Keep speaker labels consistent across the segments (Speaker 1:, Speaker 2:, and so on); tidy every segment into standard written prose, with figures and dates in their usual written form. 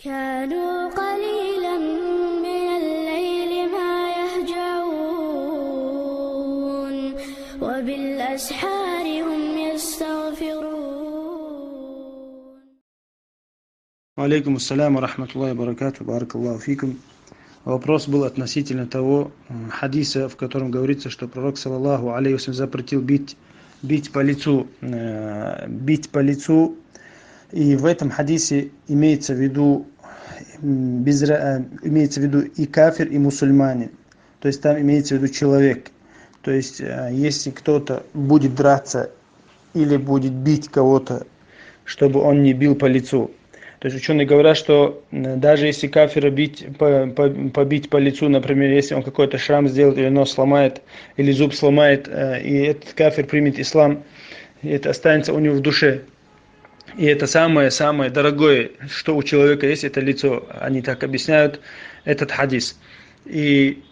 Speaker 1: كانوا قليلا من الليل ما يهجعون وبالأسحار هم يستغفرون.
Speaker 2: Алейкум ассаляму рахматуллахи баракату, баракаллаху фикум. Вопрос был относительно того хадиса, в котором говорится, что пророк саллаллаху алейхи ва саллям запретил бить по лицу, и в этом хадисе имеется в виду и кафир, и мусульманин. То есть там имеется в виду человек. То есть если кто-то будет драться или будет бить кого-то, чтобы он не бил по лицу. То есть ученые говорят, что даже если кафира побить по лицу, например, если он какой-то шрам сделает, или нос сломает, или зуб сломает, и этот кафир примет ислам, и это останется у него в душе. И это самое-самое дорогое, что у человека есть, это лицо. Они так объясняют этот хадис. И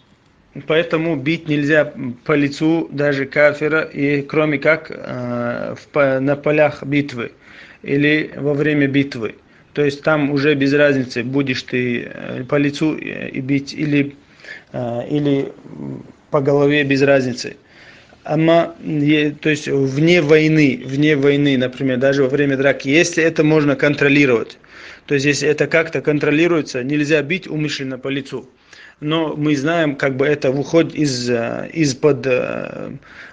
Speaker 2: поэтому бить нельзя по лицу даже кафира, и кроме как на полях битвы или во время битвы. То есть там уже без разницы, будешь ты по лицу и бить или по голове, без разницы. То есть вне войны, например, даже во время драки, если это можно контролировать. То есть если это как-то контролируется, нельзя бить умышленно по лицу. Но мы знаем, как бы это выходит из-под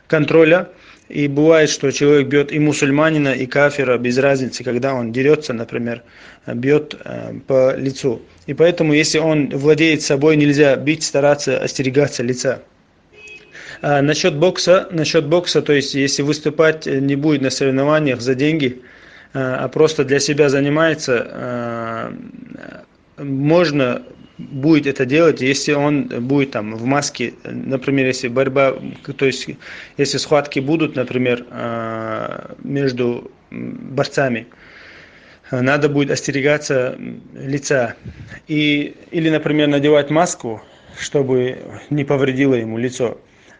Speaker 2: контроля. И бывает, что человек бьет и мусульманина, и кафира, без разницы, когда он дерется, например, бьет по лицу. И поэтому, если он владеет собой, нельзя бить, стараться остерегаться лица. Насчет бокса, то есть, если выступать не будет на соревнованиях за деньги, а просто для себя занимается, можно будет это делать, если он будет там в маске, например, если борьба, то есть если схватки будут, например, между борцами, надо будет остерегаться лица. Или, например, надевать маску, чтобы не повредило ему лицо.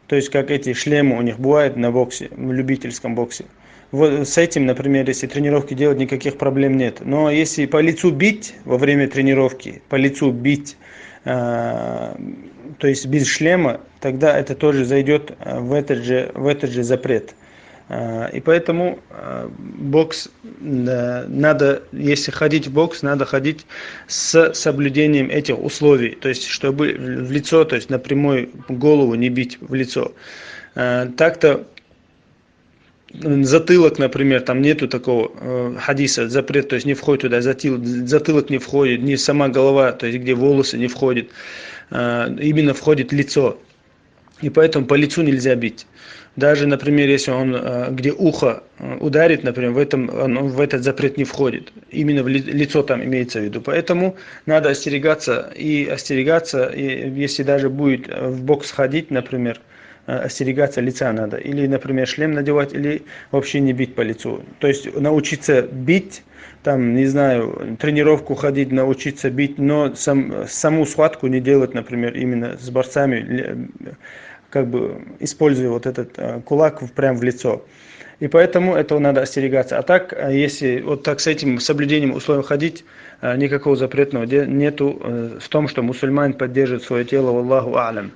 Speaker 2: То есть как эти шлемы у них бывают на боксе, в любительском боксе. Вот с этим, например, если тренировки делать, никаких проблем нет. Но если по лицу бить во время тренировки, то есть без шлема, тогда это тоже зайдет в этот же запрет. И поэтому бокс надо, если ходить в бокс, надо ходить с соблюдением этих условий. То есть чтобы в лицо, то есть напрямую голову не бить в лицо. Так-то затылок, например, там нету такого хадиса, запрет, то есть не входит туда, затылок не входит, не сама голова, то есть где волосы не входят, именно входит лицо. И поэтому по лицу нельзя бить. Даже, например, если он где ухо ударит, например, в этот запрет не входит. Именно в лицо там имеется в виду. Поэтому надо остерегаться, и если даже будет в бокс ходить, например, остерегаться лица надо. Или, например, шлем надевать, или вообще не бить по лицу. То есть научиться бить, там, не знаю, тренировку ходить, научиться бить, но саму схватку не делать, например, именно с борцами, как бы используя вот этот кулак прямо в лицо. И поэтому этого надо остерегаться. А так, если вот так с этим соблюдением условий ходить, никакого запретного нету в том, что мусульманин поддерживает свое тело. Валлаху а'лям.